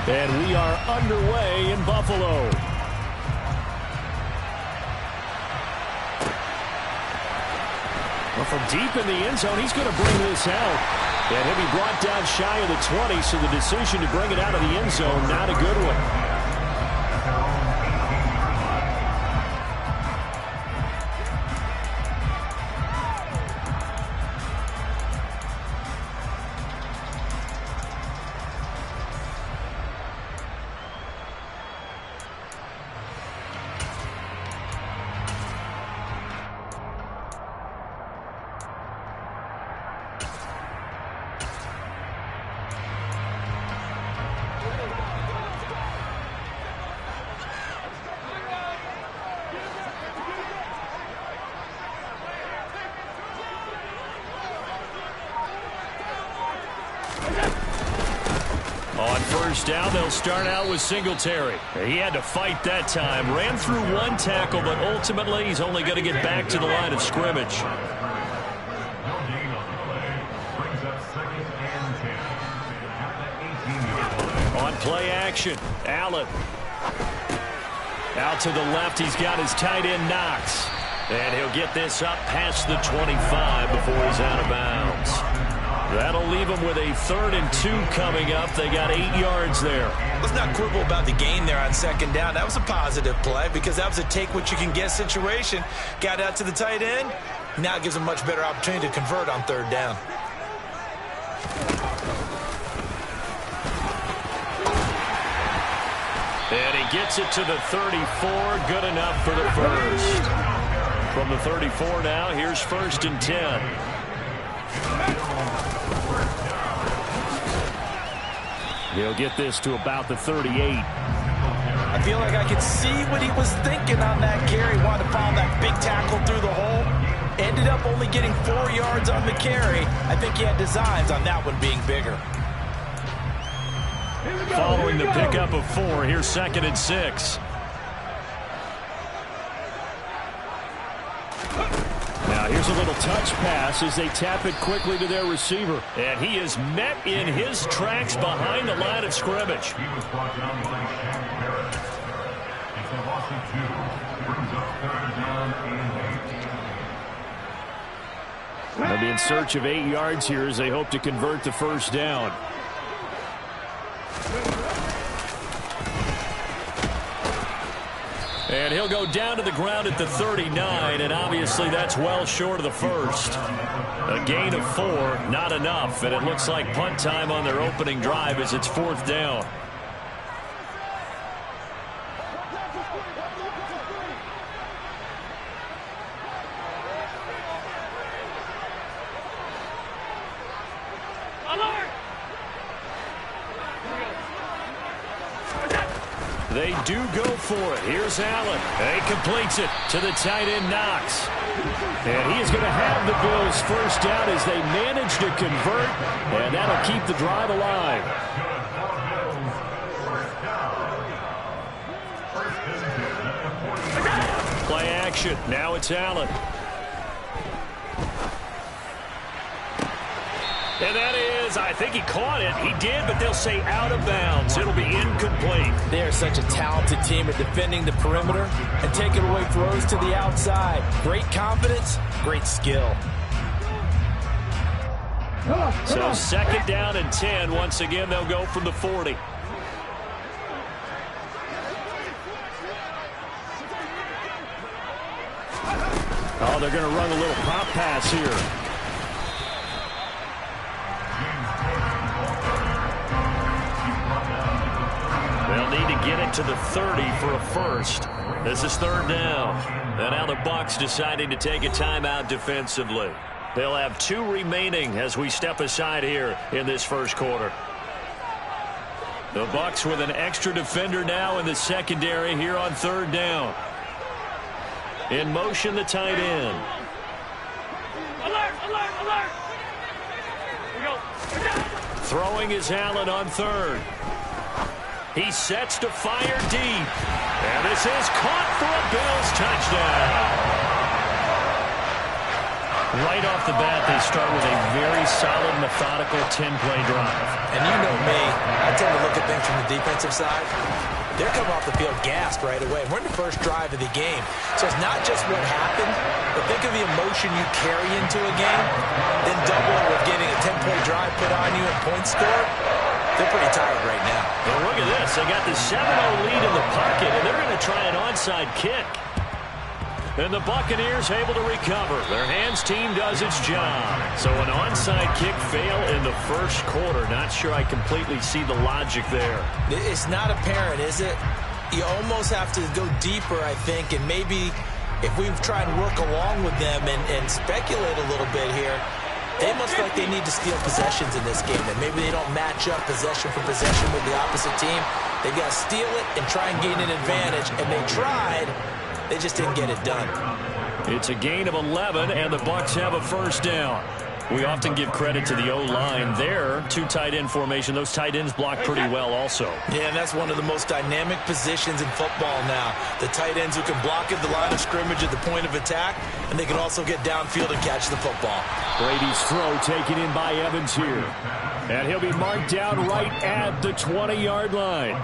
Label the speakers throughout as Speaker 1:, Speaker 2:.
Speaker 1: And we are underway in Buffalo. Well, from deep in the end zone, he's going to bring this out. And he'll be brought down shy of the 20, so the decision to bring it out of the end zone, not a good one. On first down, they'll start out with Singletary. He had to fight that time. Ran through one tackle, but ultimately he's only going to get back to the line of scrimmage. On play action, Allen. Out to the left, he's got his tight end Knox. And he'll get this up past the 25 before he's out of bounds. That'll leave them with a 3rd and 2 coming up. They got 8 yards there.
Speaker 2: Let's not quibble about the gain there on second down. That was a positive play because that was a take-what-you-can-get situation. Got out to the tight end. Now it gives them a much better opportunity to convert on 3rd down.
Speaker 1: And he gets it to the 34. Good enough for the first. From the 34 now, here's 1st and 10. He'll get this to about the 38.
Speaker 2: I feel like I could see what he was thinking on that carry. Wanted to follow that big tackle through the hole. Ended up only getting 4 yards on the carry. I think he had designs on that one being bigger.
Speaker 1: Following the pickup of 4, here's 2nd and 6. Now here's a little touch pass as they tap it quickly to their receiver. And he is met in his tracks behind the line of scrimmage.
Speaker 3: He was brought down by Shaq Harris. It's a loss of 2. Brings up 3rd down and 8.
Speaker 1: They'll be in search of 8 yards here as they hope to convert the first down. And he'll go down to the ground at the 39, and obviously that's well short of the first. A gain of 4, not enough, and it looks like punt time on their opening drive as it's 4th down. They do go for it. Here's Allen. And he completes it to the tight end Knox. And he is going to have the Bills first down as they manage to convert. And that'll keep the drive alive. Play action. Now it's Allen. And that is, I think he caught it. He did, but they'll say out of bounds. It'll be incomplete.
Speaker 2: They are such a talented team at defending the perimeter and taking away throws to the outside. Great confidence, great skill.
Speaker 1: So 2nd down and 10. Once again, they'll go from the 40. Oh, they're going to run a little pop pass here. They'll need to get it to the 30 for a first. This is 3rd down. And now the Bucs deciding to take a timeout defensively. They'll have 2 remaining as we step aside here in this first quarter. The Bucs with an extra defender now in the secondary here on 3rd down. In motion, the tight end.
Speaker 4: Alert, alert, alert. Here we go.
Speaker 1: Throwing is Allen on 3rd. He sets to fire deep. And this is caught for a Bills touchdown. Right off the bat, they start with a very solid, methodical 10-play drive.
Speaker 2: And you know me, I tend to look at things from the defensive side. They're coming off the field gassed right away. We're in the first drive of the game. So it's not just what happened, but think of the emotion you carry into a game, then double it with getting a 10-play drive put on you and points scored. They're pretty tired right now.
Speaker 1: Well, look at this. They got the 7-0 lead in the pocket, and they're going to try an onside kick. And the Buccaneers able to recover. Their hands team does its job. So an onside kick fail in the first quarter. Not sure I completely see the logic there.
Speaker 2: It's not apparent, is it? You almost have to go deeper, I think, and maybe if we try and work along with them and speculate a little bit here, they must feel like they need to steal possessions in this game, and maybe they don't match up possession for possession with the opposite team. They've got to steal it and try and gain an advantage, and they tried. They just didn't get it done.
Speaker 1: It's a gain of 11, and the Bucs have a first down. We often give credit to the O-line there. Two tight end formation. Those tight ends block pretty well also.
Speaker 2: Yeah, and that's one of the most dynamic positions in football now. The tight ends who can block at the line of scrimmage at the point of attack, and they can also get downfield and catch the football.
Speaker 1: Brady's throw taken in by Evans here. And he'll be marked down right at the 20-yard line.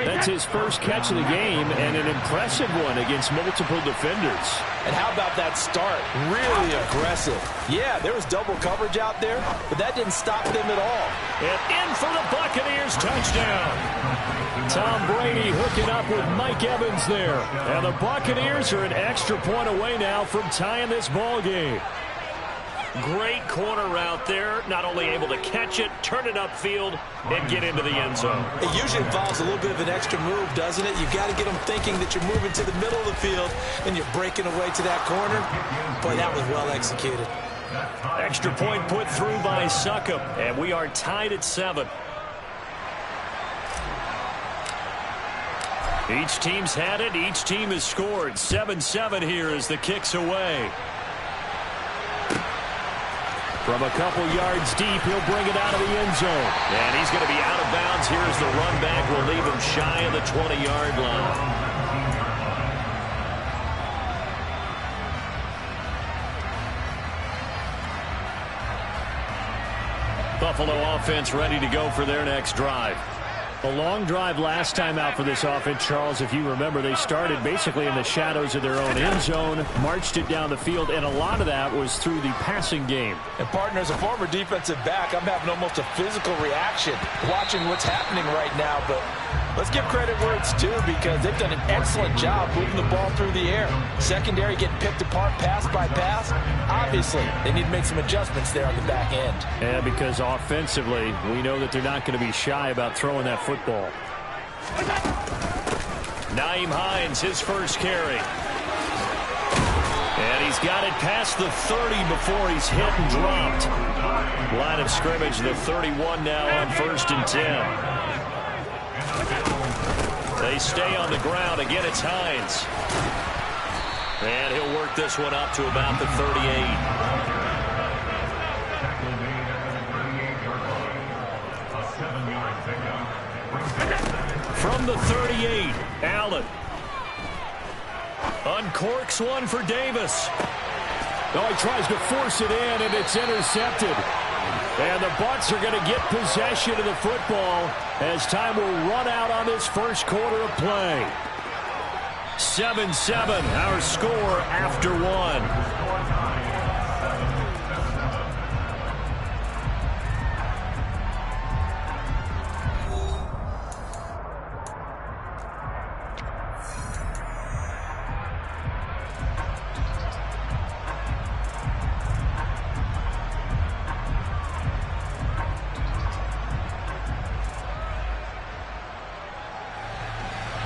Speaker 1: That's his first catch of the game, and an impressive one against multiple defenders.
Speaker 2: And how about that start? Really aggressive. Yeah, there was double coverage out there, but that didn't stop them at all.
Speaker 1: And in for the Buccaneers, touchdown. Tom Brady hooking up with Mike Evans there. And the Buccaneers are an extra point away now from tying this ball game. Great corner route there. Not only able to catch it, turn it upfield, and get into the end zone.
Speaker 2: It usually involves a little bit of an extra move, doesn't it? You've got to get them thinking that you're moving to the middle of the field and you're breaking away to that corner. Boy, that was well executed.
Speaker 1: Extra point put through by Succop, and we are tied at 7. Each team's had it. Each team has scored. 7-7 here as the kick's away. From a couple yards deep, he'll bring it out of the end zone. And he's going to be out of bounds. Here's the run back. Will leave him shy of the 20-yard line. Buffalo offense ready to go for their next drive. A long drive last time out for this offense, Charles. If you remember, they started basically in the shadows of their own end zone, marched it down the field, and a lot of that was through the passing game.
Speaker 2: And, partner, as a former defensive back, I'm having almost a physical reaction watching what's happening right now. But let's give credit where it's due, because they've done an excellent job moving the ball through the air. Secondary getting picked apart pass by pass. Obviously, they need to make some adjustments there on the back end.
Speaker 1: Yeah, because offensively, we know that they're not going to be shy about throwing that football. Nyheim Hines, his first carry. And he's got it past the 30 before he's hit and dropped. Line of scrimmage, the 31 now on 1st and 10. They stay on the ground. Again, it's Hines. And he'll work this one up to about the 38. From the 38, Allen. Uncorks one for Davis. Oh, he tries to force it in, and it's intercepted. And the Bucs are going to get possession of the football as time will run out on this first quarter of play. 7-7, our score after 1.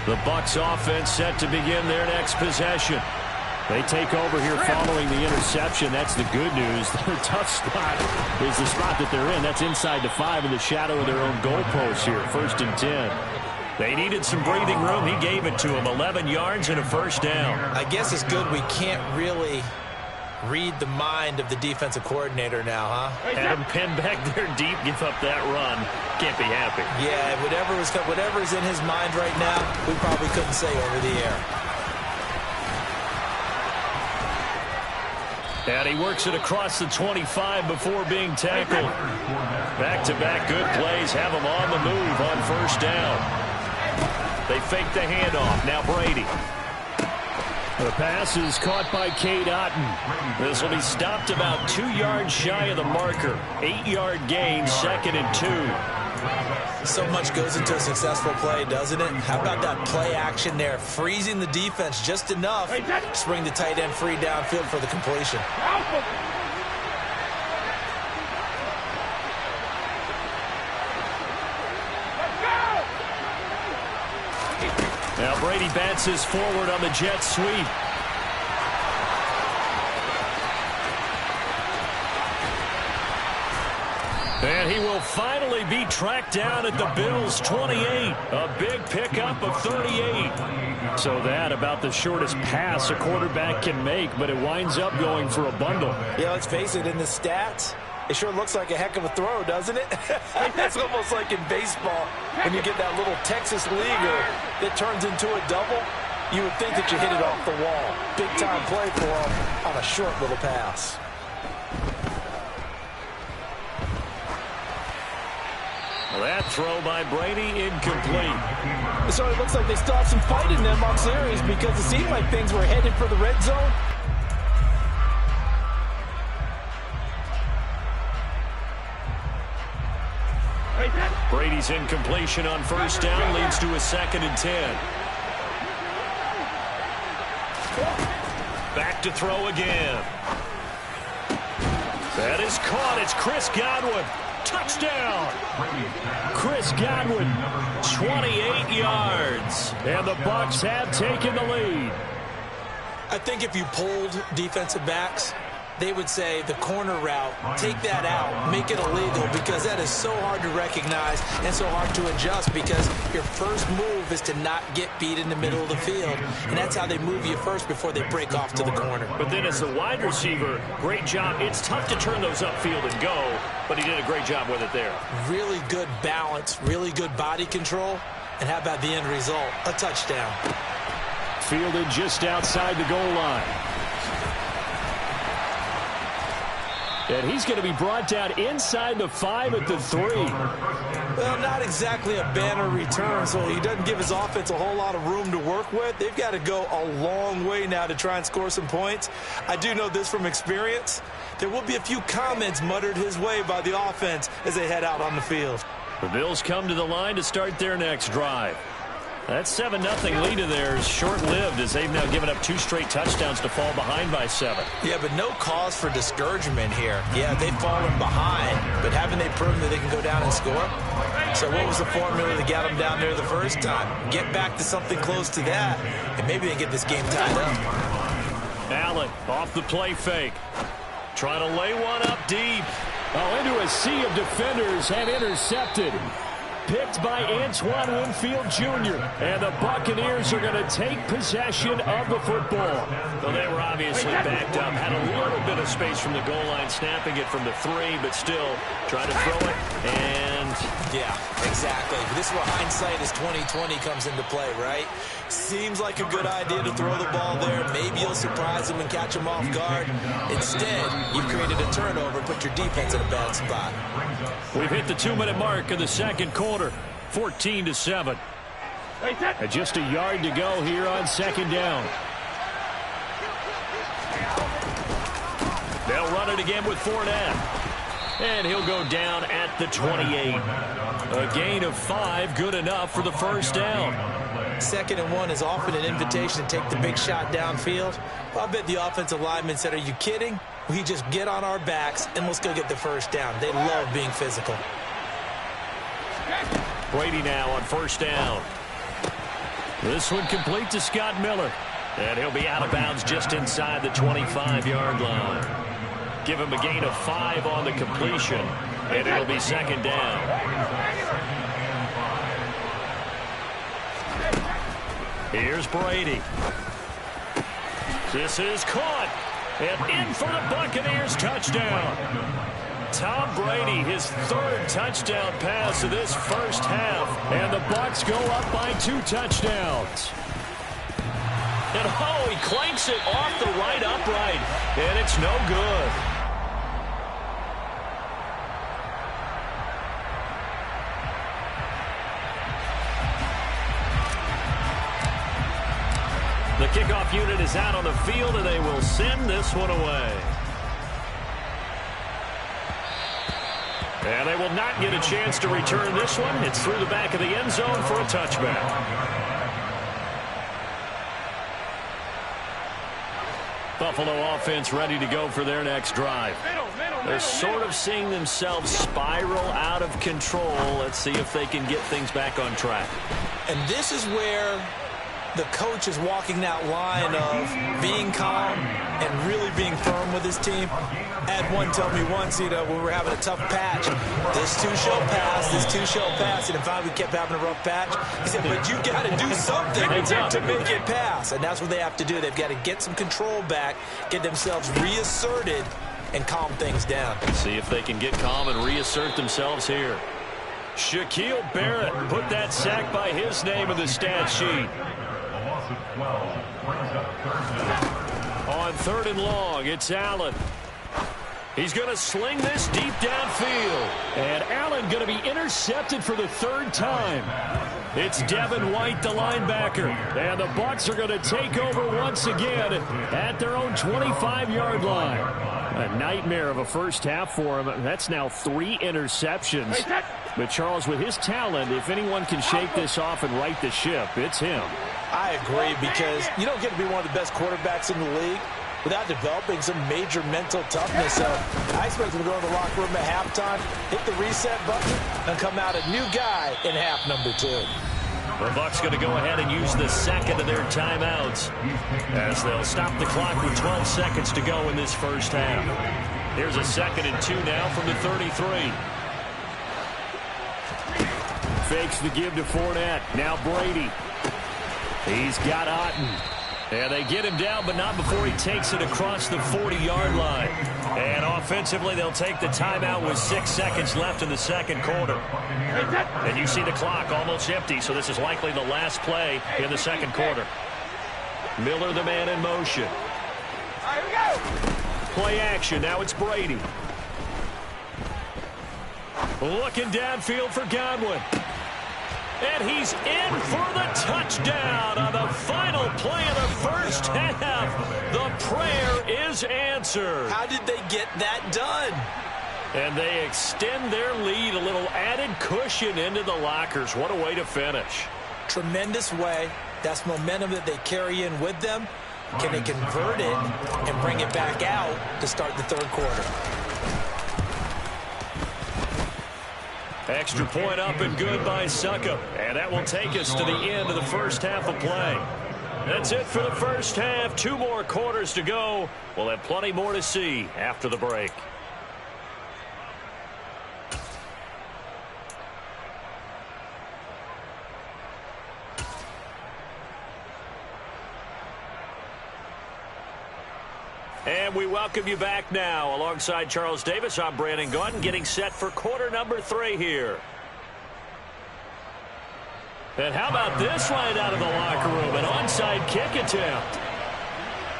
Speaker 1: The Bucs offense set to begin their next possession. They take over here following the interception. That's the good news. Their tough spot is the spot that they're in. That's inside the 5 in the shadow of their own goalpost here. 1st and 10. They needed some breathing room. He gave it to them. 11 yards and a first down.
Speaker 2: I guess it's good we can't really read the mind of the defensive coordinator now, huh?
Speaker 1: Had him pinned back there deep, give up that run. Can't be happy.
Speaker 2: Yeah, whatever's in his mind right now, we probably couldn't say over the air.
Speaker 1: And he works it across the 25 before being tackled. Back-to-back good plays have him on the move on first down. They fake the handoff. Now Brady. The pass is caught by Cade Otton. This will be stopped about 2 yards shy of the marker. 8-yard gain, 2nd and 2.
Speaker 2: So much goes into a successful play, doesn't it? How about that play action there? Freezing the defense just enough to bring the tight end free downfield for the completion.
Speaker 1: Now Brady bounces forward on the jet sweep. And he will finally be tracked down at the Bills' 28. A big pickup of 38. So that about the shortest pass a quarterback can make, but it winds up going for a bundle.
Speaker 2: Yeah, let's face it, in the stats, it sure looks like a heck of a throw, doesn't it? It's almost like in baseball when you get that little Texas leaguer that turns into a double. You would think that you hit it off the wall. Big-time play for him on a short little pass.
Speaker 1: That throw by Brady incomplete.
Speaker 2: So it looks like they still have some fight in them on series because it seemed like things were headed for the red zone.
Speaker 1: Brady's incompletion on first down leads to a 2nd and 10. Back to throw again. That is caught. It's Chris Godwin. Touchdown. Chris Godwin, 28 yards. And the Bucs have taken the lead.
Speaker 2: I think if you polled defensive backs, they would say the corner route, take that out, make it illegal, because that is so hard to recognize and so hard to adjust because your first move is to not get beat in the middle of the field. And that's how they move you first before they break off to the corner.
Speaker 1: But then as a wide receiver, great job. It's tough to turn those upfield and go, but he did a great job with it there.
Speaker 2: Really good balance, really good body control. And how about the end result? A touchdown.
Speaker 1: Fielded just outside the goal line. And he's going to be brought down inside the 5 at the 3.
Speaker 2: Well, not exactly a banner return, so he doesn't give his offense a whole lot of room to work with. They've got to go a long way now to try and score some points. I do know this from experience. There will be a few comments muttered his way by the offense as they head out on the field.
Speaker 1: The Bills come to the line to start their next drive. That 7-0 lead of theirs short-lived as they've now given up 2 straight touchdowns to fall behind by 7.
Speaker 2: Yeah, but no cause for discouragement here. Yeah, they've fallen behind, but haven't they proven that they can go down and score? So what was the formula that got them down there the first time? Get back to something close to that, and maybe they get this game tied up.
Speaker 1: Allen off the play fake. Trying to lay one up deep. Oh, into a sea of defenders and intercepted. Picked by Antoine Winfield Jr. And the Buccaneers are going to take possession of the football. Well, they were obviously backed up. Had a little bit of space from the goal line, snapping it from the 3, but still trying to throw it. And
Speaker 2: yeah, exactly. This is where hindsight is 20/20 comes into play, right? Seems like a good idea to throw the ball there. Maybe you'll surprise them and catch them off guard. Instead, you've created a turnover, put your defense in a bad spot.
Speaker 1: We've hit the 2-minute mark of the second quarter, 14-7. And just a yard to go here on second down. They'll run it again with Fournette. And he'll go down at the 28. A gain of 5, good enough for the first down.
Speaker 2: 2nd and 1 is often an invitation to take the big shot downfield. Well, I bet the offensive lineman said, are you kidding? We just get on our backs and let's go get the first down. They love being physical.
Speaker 1: Brady now on first down. This one complete to Scott Miller. And he'll be out of bounds just inside the 25-yard line. Give him a gain of 5 on the completion. And it'll be second down. Here's Brady. This is caught. And in for the Buccaneers touchdown. Tom Brady, his 3rd touchdown pass of this first half. And the Bucs go up by 2 touchdowns. And oh, he clanks it off the right upright. And it's no good. The kickoff unit is out on the field, and they will send this one away. And they will not get a chance to return this one. It's through the back of the end zone for a touchback. Buffalo offense ready to go for their next drive. They're sort of seeing themselves spiral out of control. Let's see if they can get things back on track.
Speaker 2: And this is where the coach is walking that line of being calm and really being firm with his team. I had one tell me once, when we were having a tough patch, this too shall pass, this too shall pass. And finally we kept having a rough patch. He said, but you got to do something to make it pass. And that's what they have to do. They've got to get some control back, get themselves reasserted, and calm things down.
Speaker 1: See if they can get calm and reassert themselves here. Shaquille Barrett put that sack by his name in the stat sheet. On 3rd and long, it's Allen. He's going to sling this deep downfield. And Allen going to be intercepted for the 3rd time. It's Devin White, the linebacker. And the Bucs are going to take over once again at their own 25-yard line. A nightmare of a first half for him. That's now 3 interceptions. But Charles, with his talent, if anyone can shake this off and right the ship, it's him.
Speaker 2: I agree, because you don't get to be one of the best quarterbacks in the league without developing some major mental toughness. So I expect him to go in the locker room at halftime, hit the reset button, and come out a new guy in half number 2.
Speaker 1: The Bucs going to go ahead and use the second of their timeouts as they'll stop the clock with 12 seconds to go in this first half. Here's a 2nd and 2 now from the 33. Fakes the give to Fournette. Now Brady. He's got Otten. And they get him down, but not before he takes it across the 40-yard line. And offensively, they'll take the timeout with 6 seconds left in the second quarter. And you see the clock almost empty, so this is likely the last play in the second quarter. Miller, the man in motion.
Speaker 4: All right, here we go.
Speaker 1: Play action. Now it's Brady. Looking downfield for Godwin. And he's in for the touchdown on the final play of the first half. The prayer is answered.
Speaker 2: How did they get that done?
Speaker 1: And they extend their lead, a little added cushion into the lockers. What a way to finish.
Speaker 2: Tremendous way. That's momentum that they carry in with them. Can they convert it and bring it back out to start the 3rd quarter?
Speaker 1: Extra point up and good by Succop. And that will take us to the end of the first half of play. That's it for the first half. 2 more quarters to go. We'll have plenty more to see after the break. And we welcome you back now. Alongside Charles Davis, I'm Brandon Gaudin, getting set for quarter number 3 here. And how about this right out of the locker room? An onside kick attempt.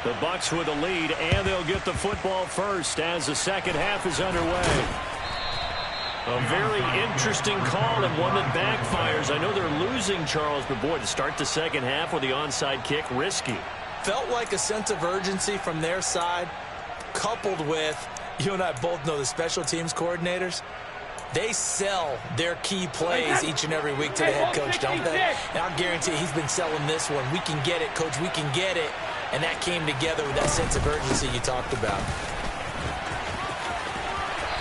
Speaker 1: The Bucs with the lead, and they'll get the football first as the second half is underway. A very interesting call and one that backfires. I know they're losing, Charles, but boy, to start the second half with the onside kick, risky.
Speaker 2: Felt like a sense of urgency from their side, coupled with, you and I both know the special teams coordinators, they sell their key plays each and every week to the head coach, don't they? And I'll guarantee he's been selling this one. We can get it, coach, we can get it. And that came together with that sense of urgency you talked about.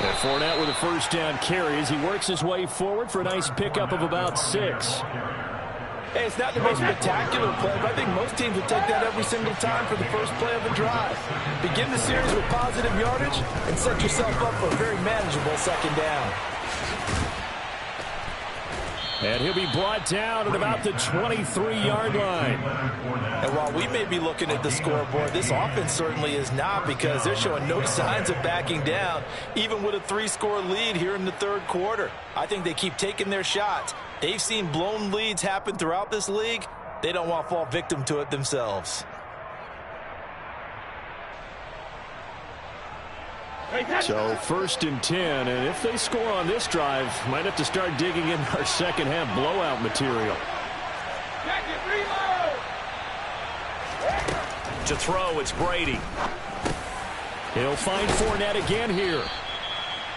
Speaker 1: And Fournette with a first down carry as he works his way forward for a nice pickup of about 6.
Speaker 2: Hey, it's not the most spectacular play, but I think most teams would take that every single time for the first play of the drive. Begin the series with positive yardage and set yourself up for a very manageable second down.
Speaker 1: And he'll be brought down at about the 23-yard line.
Speaker 2: And while we may be looking at the scoreboard, this offense certainly is not, because they're showing no signs of backing down, even with a 3-score lead here in the 3rd quarter. I think they keep taking their shots. They've seen blown leads happen throughout this league. They don't want to fall victim to it themselves.
Speaker 1: So 1st and 10, and if they score on this drive, might have to start digging in our second half blowout material. To throw, it's Brady. He'll find Fournette again here.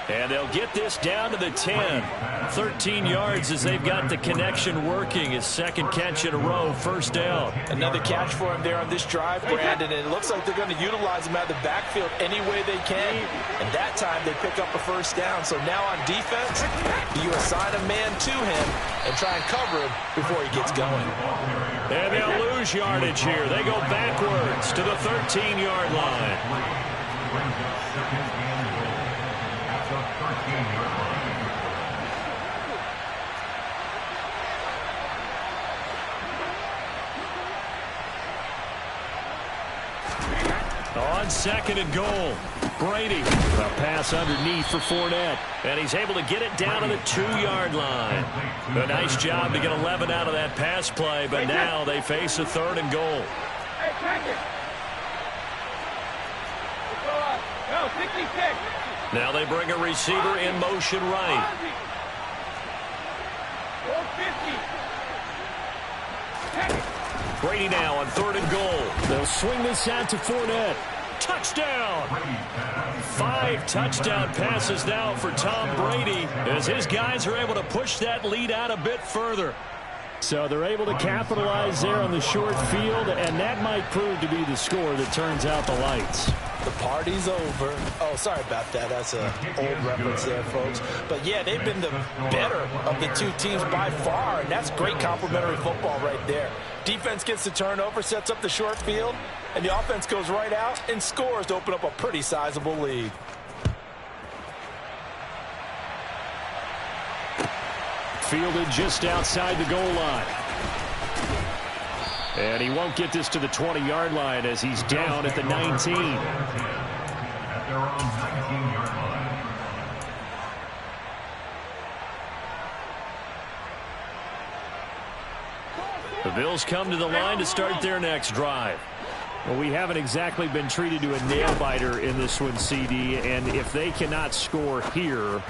Speaker 1: And they'll get this down to the 10. 13 yards as they've got the connection working. His second catch in a row, 1st down.
Speaker 2: Another catch for him there on this drive, Brandon, and it looks like they're going to utilize him out of the backfield any way they can. And that time they pick up a 1st down. So now on defense, you assign a man to him and try and cover him before he gets going.
Speaker 1: And they'll lose yardage here. They go backwards to the 13-yard line. On 2nd and goal, Brady. A pass underneath for Fournette. And he's able to get it down to the 2-yard line. A nice job to get 11 out of that pass play, but now they face a 3rd and goal. Now they bring a receiver in motion right. Brady now on 3rd and goal. They'll swing this out to Fournette. Touchdown! 5 touchdown passes now for Tom Brady as his guys are able to push that lead out a bit further. So they're able to capitalize there on the short field, and that might prove to be the score that turns out the lights.
Speaker 2: The party's over. Oh, sorry about that. That's an old reference there, folks. But, yeah, they've been the better of the two teams by far, and that's great complimentary football right there. Defense gets the turnover, sets up the short field, and the offense goes right out and scores to open up a pretty sizable lead.
Speaker 1: Fielded just outside the goal line. And he won't get this to the 20-yard line as he's down at the 19.
Speaker 3: At their own 19-yard line.
Speaker 1: The Bills come to the line to start their next drive. Well, we haven't exactly been treated to a nail-biter in this one, CD, and if they cannot score here,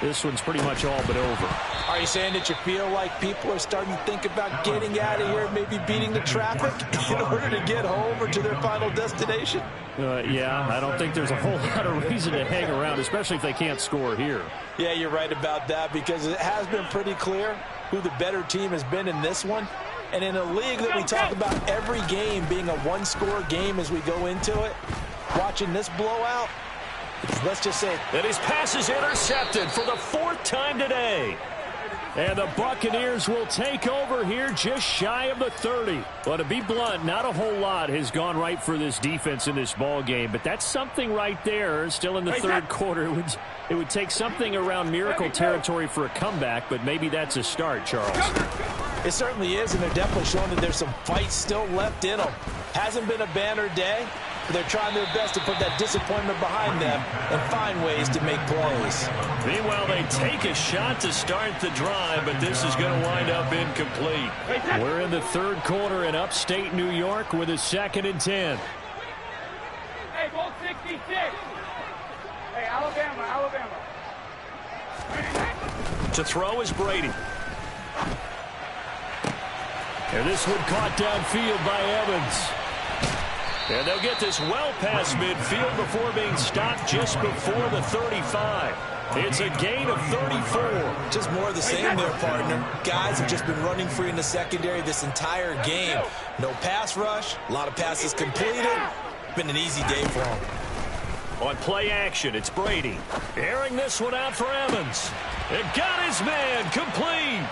Speaker 1: this one's pretty much all but over.
Speaker 2: Are you saying that you feel like people are starting to think about getting out of here, maybe beating the traffic in order to get home or to their final destination?
Speaker 1: Yeah, I don't think there's a whole lot of reason to hang around, especially if they can't score here.
Speaker 2: Yeah, you're right about that because it has been pretty clear who the better team has been in this one. And in a league that we talk about every game being a one-score game as we go into it, watching this blowout, let's just say.
Speaker 1: And his pass is intercepted for the 4th time today. And the Buccaneers will take over here just shy of the 30. Well, to be blunt, not a whole lot has gone right for this defense in this ball game, but that's something right there. Still in the 3rd quarter. It would take something around miracle territory for a comeback, but maybe that's a start, Charles.
Speaker 2: It certainly is, and they're definitely showing that there's some fight still left in them. Hasn't been a banner day, but they're trying their best to put that disappointment behind them and find ways to make plays.
Speaker 1: Meanwhile, they take a shot to start the drive, but this is going to wind up incomplete. We're in the 3rd quarter in upstate New York with a 2nd and 10.
Speaker 4: Hey, Bolt 66. Hey, Alabama.
Speaker 1: To throw is Brady. And this one caught downfield by Evans. And they'll get this well past midfield before being stopped just before the 35. It's a gain of 34.
Speaker 2: Just more of the same there, partner. Guys have just been running free in the secondary this entire game. No pass rush, a lot of passes completed. Been an easy day for them.
Speaker 1: On play action, it's Brady. Airing this one out for Evans. It got his man complete.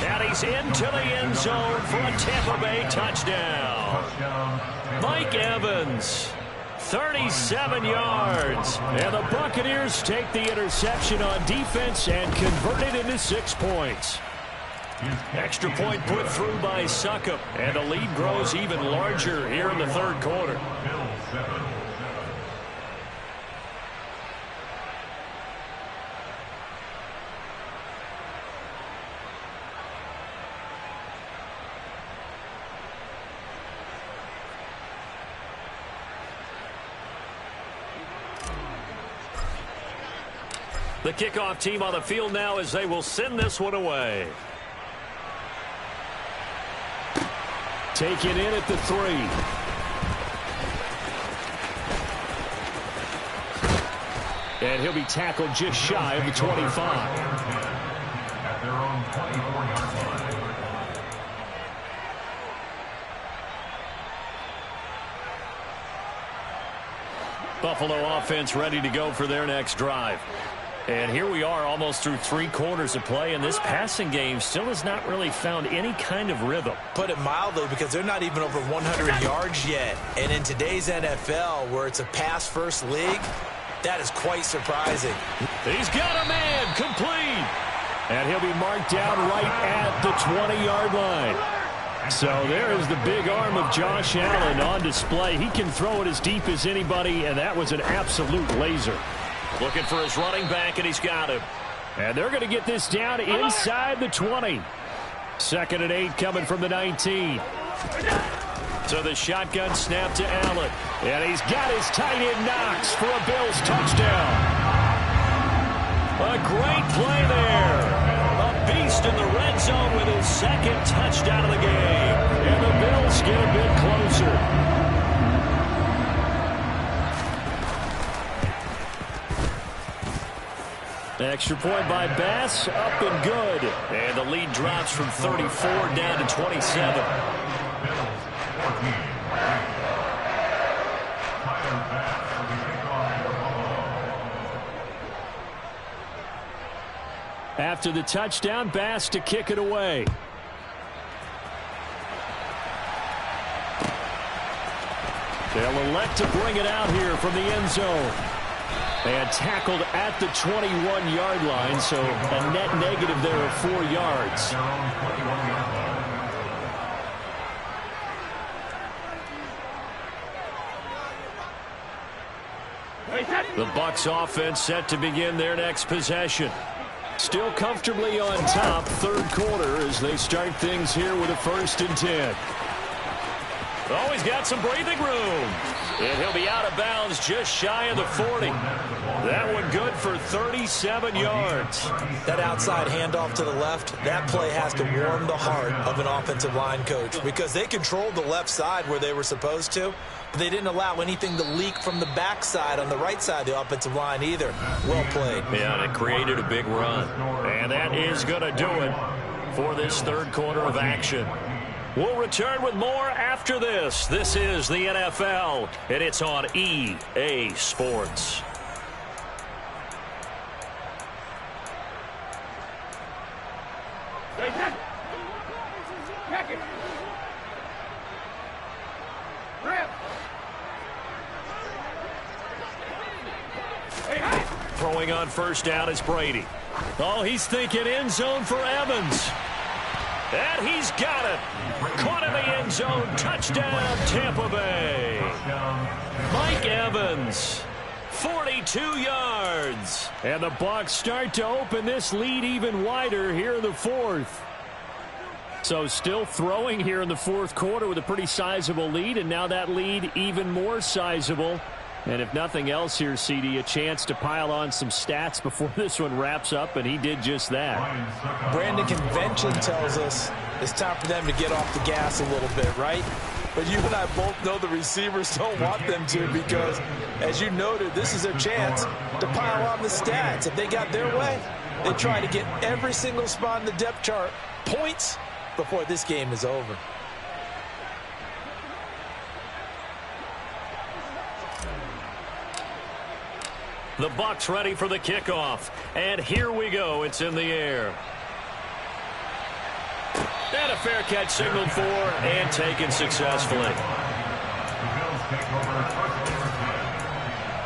Speaker 1: And he's into the end zone for a Tampa Bay touchdown. Mike Evans, 37 yards. And the Buccaneers take the interception on defense and convert it into 6 points. Extra point put through by Succop. And the lead grows even larger here in the 3rd quarter. The kickoff team on the field now as they will send this one away.
Speaker 5: Taken in at the 3. And he'll be tackled just shy of the 25.
Speaker 3: At their own 24-yard line.
Speaker 1: Buffalo offense ready to go for their next drive. And here we are almost through 3 quarters of play, and this passing game still has not really found any kind of rhythm.
Speaker 2: Put it mildly, because they're not even over 100 yards yet. And in today's NFL, where it's a pass-first league, that is quite surprising.
Speaker 5: He's got a man, complete. And he'll be marked down right at the 20-yard line. So there is the big arm of Josh Allen on display. He can throw it as deep as anybody, and that was an absolute laser.
Speaker 1: Looking for his running back, and he's got him.
Speaker 5: And they're going to get this down inside the 20. 2nd and 8 coming from the 19.
Speaker 1: So the shotgun snap to Allen.
Speaker 5: And he's got his tight end Knox for a Bills touchdown.
Speaker 1: A great play there. A beast in the red zone with his 2nd touchdown of the game.
Speaker 5: And the Bills get a bit closer. Extra point by Bass, up and good.
Speaker 1: And the lead drops from 34 down to 27.
Speaker 5: After the touchdown, Bass to kick it away. They'll elect to bring it out here from the end zone. And tackled at the 21-yard line, so a net negative there of 4 yards.
Speaker 1: The Bucs offense set to begin their next possession.
Speaker 5: Still comfortably on top, 3rd quarter as they start things here with a 1st and 10.
Speaker 1: Oh, he's got some breathing room. And he'll be out of bounds just shy of the 40. That one good for 37 yards.
Speaker 2: That outside handoff to the left, that play has to warm the heart of an offensive line coach, because they controlled the left side where they were supposed to, but they didn't allow anything to leak from the backside on the right side of the offensive line either. Well played.
Speaker 1: Yeah, and it created a big run. And that is going to do it for this 3rd quarter of action. We'll return with more after this. This is the NFL, and it's on EA Sports. Throwing on 1st down is Brady.
Speaker 5: Oh, he's thinking end zone for Evans.
Speaker 1: And he's got it. Caught in the end zone. Touchdown, Tampa Bay. Mike Evans, 42 yards.
Speaker 5: And the Bucs start to open this lead even wider here in the 4th. So still throwing here in the 4th quarter with a pretty sizable lead, and now that lead even more sizable. And if nothing else here, CD, a chance to pile on some stats before this one wraps up, and he did just that.
Speaker 2: Brandon, convention tells us it's time for them to get off the gas a little bit, right? But you and I both know the receivers don't want them to, because, as you noted, this is their chance to pile on the stats. If they got their way, they try to get every single spot in the depth chart points before this game is over.
Speaker 1: The Bucs ready for the kickoff. And here we go. It's in the air. And a fair catch signaled for and taken successfully.
Speaker 3: The Bills take over 1st and 10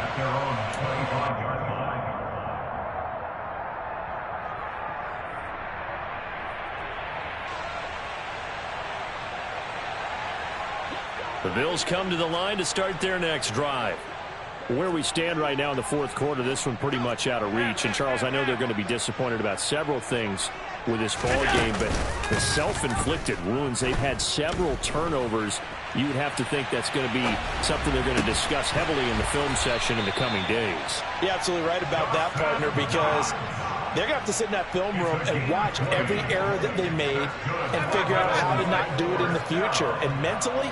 Speaker 3: at their own 25-yard line.
Speaker 1: The Bills come to the line to start their next drive.
Speaker 5: Where we stand right now in the 4th quarter, this one pretty much out of reach. And, Charles, I know they're going to be disappointed about several things with this ball game, but the self-inflicted wounds, they've had several turnovers you would have to think that's going to be something they're going to discuss heavily in the film session in the coming days.
Speaker 2: You're absolutely right about that, partner, because they're going to have to sit in that film room and watch every error that they made and figure out how to not do it in the future. And mentally,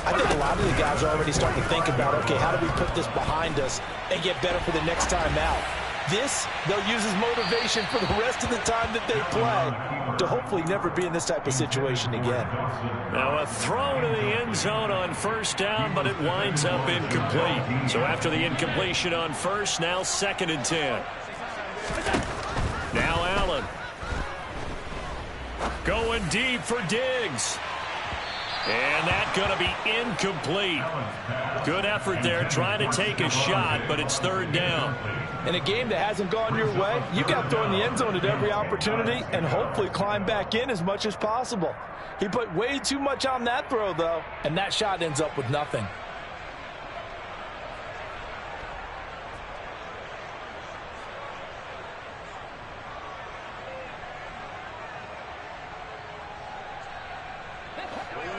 Speaker 2: I think a lot of the guys are already starting to think about, okay, how do we put this behind us and get better for the next time out? This, they'll use as motivation for the rest of the time that they play to hopefully never be in this type of situation again.
Speaker 1: Now a throw to the end zone on first down, but it winds up incomplete. So after the incompletion on first, now 2nd and 10. Now Allen. Going deep for Diggs. And that's going to be incomplete. Good effort there, trying to take a shot, but it's 3rd down.
Speaker 2: In a game that hasn't gone your way, you got to throw in the end zone at every opportunity and hopefully climb back in as much as possible. He put way too much on that throw, though, and that shot ends up with nothing.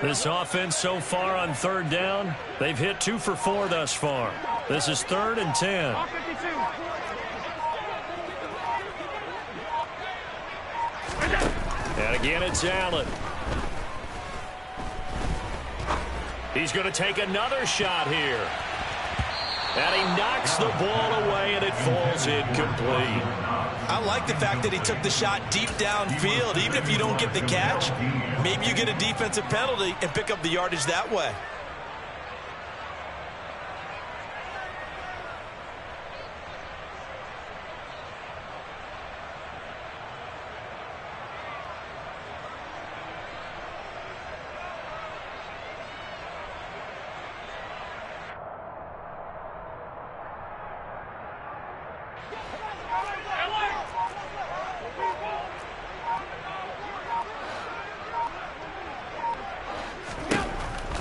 Speaker 1: This offense so far on 3rd down, they've hit 2 for 4 thus far. This is 3rd and 10. And again, it's Allen. He's going to take another shot here. And he knocks the ball away, and it falls incomplete.
Speaker 2: I like the fact that he took the shot deep downfield. Even if you don't get the catch, maybe you get a defensive penalty and pick up the yardage that way.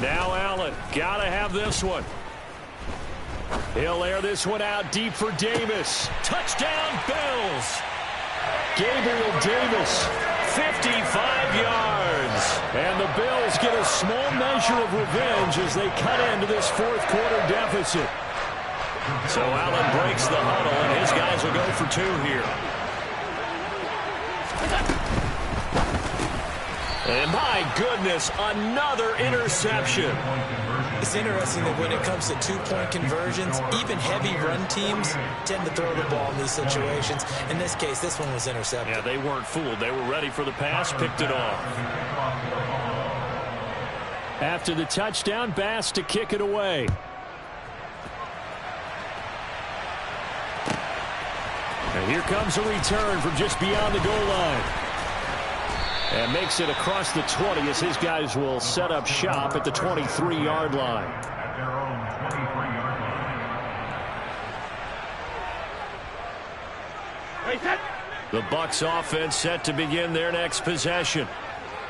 Speaker 1: Now Allen, gotta have this one. He'll air this one out deep for Davis. Touchdown, Bills.
Speaker 5: Gabriel Davis,
Speaker 1: 55 yards.
Speaker 5: and the Bills get a small measure of revenge as they cut into this 4th quarter deficit.
Speaker 1: So Allen breaks the huddle, and his guys will go for 2 here. And my goodness, another interception.
Speaker 2: It's interesting that when it comes to 2-point conversions, even heavy run teams tend to throw the ball in these situations. In this case, this one was intercepted.
Speaker 1: Yeah, they weren't fooled. They were ready for the pass, picked it off.
Speaker 5: After the touchdown, Bass to kick it away. And here comes a return from just beyond the goal line. And makes it across the 20 as his guys will set up shop at the 23-yard line.
Speaker 3: At their own 23-yard line.
Speaker 1: The Bucs offense set to begin their next possession.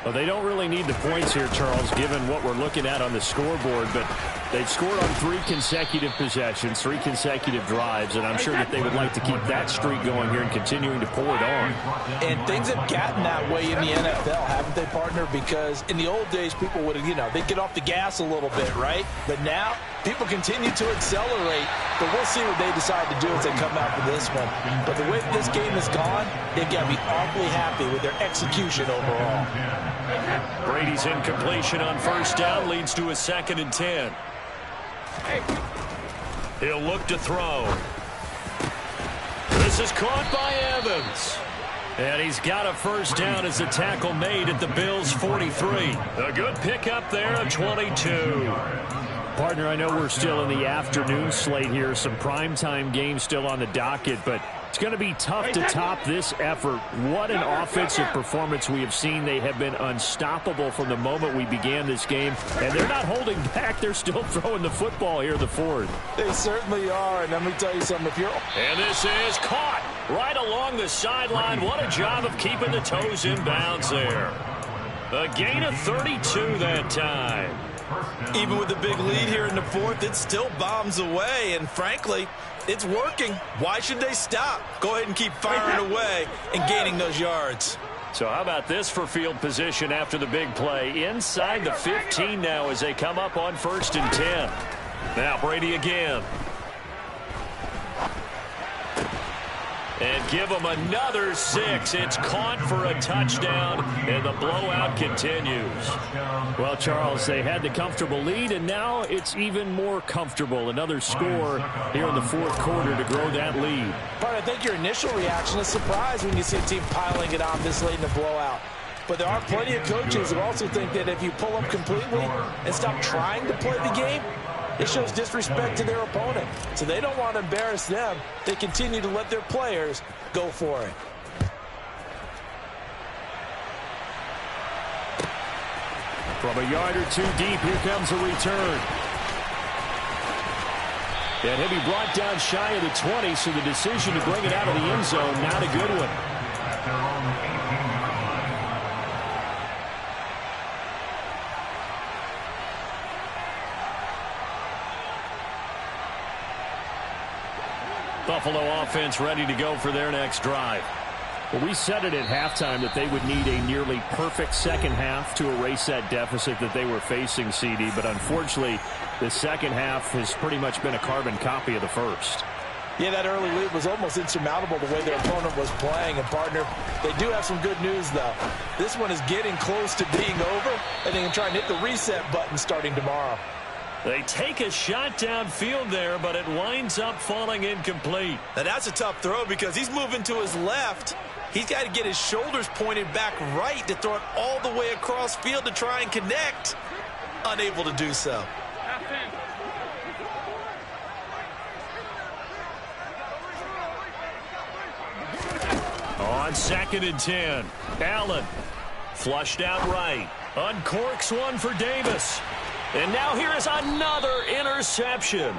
Speaker 5: Well, they don't really need the points here, Charles, given what we're looking at on the scoreboard, but they've scored on 3 consecutive possessions, 3 consecutive drives, and I'm sure that they would like to keep that streak going here and continuing to pull it on.
Speaker 2: And things have gotten that way in the NFL, haven't they, partner? Because in the old days, people would have, they'd get off the gas a little bit, right? But now, people continue to accelerate, but we'll see what they decide to do as they come out for this one. But the way that this game has gone, they've got to be awfully happy with their execution overall.
Speaker 1: Brady's incompletion on first down leads to a 2nd and 10. He'll look to throw. This is caught by Evans. And he's got a first down as a tackle made at the Bills' 43. A good pickup there of 22.
Speaker 5: Partner, I know we're still in the afternoon slate here. Some primetime games still on the docket, but it's going to be tough to top this effort. What an offensive performance we have seen. They have been unstoppable from the moment we began this game, and they're not holding back. They're still throwing the football here in the 4th.
Speaker 2: They certainly are, and let me tell you something.
Speaker 1: And this is caught right along the sideline. What a job of keeping the toes in bounds there. A gain of 32 that time.
Speaker 2: Even with the big lead here in the 4th, it still bombs away, and frankly, it's working. Why should they stop? Go ahead and keep firing away and gaining those yards.
Speaker 1: So how about this for field position after the big play? Inside the 15 now as they come up on 1st and 10. Now Brady again. And give them another 6. It's caught for a touchdown, and the blowout continues.
Speaker 5: Well, Charles, they had the comfortable lead, and now it's even more comfortable. Another score here in the 4th quarter to grow that lead.
Speaker 2: But I think your initial reaction is surprise when you see a team piling it on this late in the blowout. But there are plenty of coaches who also think that if you pull up completely and stop trying to play the game, it shows disrespect to their opponent. So they don't want to embarrass them. They continue to let their players go for it.
Speaker 5: From a yard or two deep, here comes a return. And he'll be brought down shy of the 20, so the decision to bring it out of the end zone, not a good one.
Speaker 3: At their own 18-yard line.
Speaker 1: Buffalo offense ready to go for their next drive.
Speaker 5: Well, we said it at halftime that they would need a nearly perfect second half to erase that deficit that they were facing, CD. But unfortunately, the second half has pretty much been a carbon copy of the first.
Speaker 2: Yeah, that early lead was almost insurmountable the way their opponent was playing. And, partner, they do have some good news, though. This one is getting close to being over, and they can try and hit the reset button starting tomorrow.
Speaker 1: They take a shot downfield there, but it winds up falling incomplete.
Speaker 2: Now, that's a tough throw because he's moving to his left. He's got to get his shoulders pointed back right to throw it all the way across field to try and connect. Unable to do so.
Speaker 1: On 2nd and 10, Allen flushed out right. Uncorks one for Davis. And now here is another interception.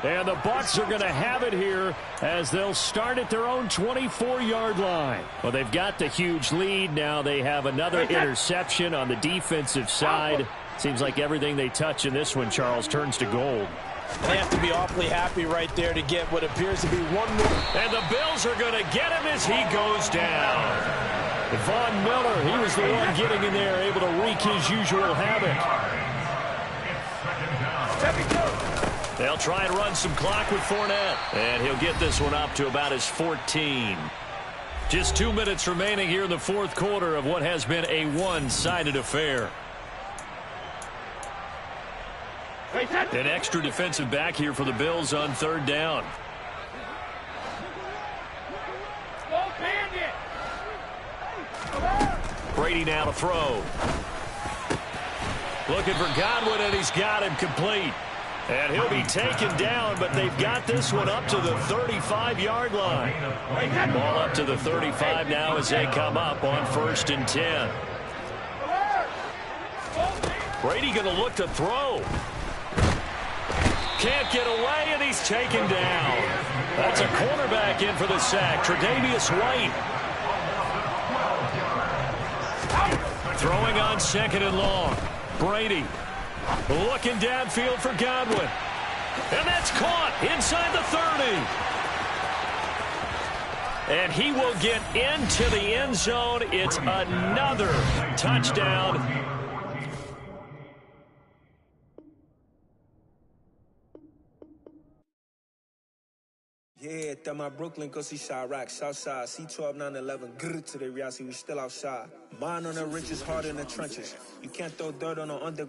Speaker 1: And the Bucs are going to have it here as they'll start at their own 24-yard line. Well, they've got the huge lead. Now they have another interception on the defensive side. Seems like everything they touch in this one, Charles, turns to gold.
Speaker 2: They have to be awfully happy right there to get what appears to be one more.
Speaker 1: And the Bills are going to get him as he goes down. Von Miller, he was the one getting in there, able to wreak his usual havoc. They'll try and run some clock with Fournette. And he'll get this one up to about his 14. Just 2 minutes remaining here in the 4th quarter of what has been a one-sided affair. An extra defensive back here for the Bills on 3rd down. Brady now to throw. Looking for Godwin, and he's got him complete. And he'll be taken down, but they've got this one up to the 35-yard line. Ball up to the 35 now as they come up on 1st and 10. Brady going to look to throw. Can't get away, and he's taken down. That's a cornerback in for the sack, Tre'Davious White. Throwing on 2nd and long. Brady looking downfield for Godwin. And that's caught inside the 30. And he will get into the end zone. It's another touchdown.
Speaker 6: Yeah, that my Brooklyn, go see Chirac, Southside, C12, 911, grrr to the reality, we still outside. Mine on the riches, hard in the trenches. You can't throw dirt on the under.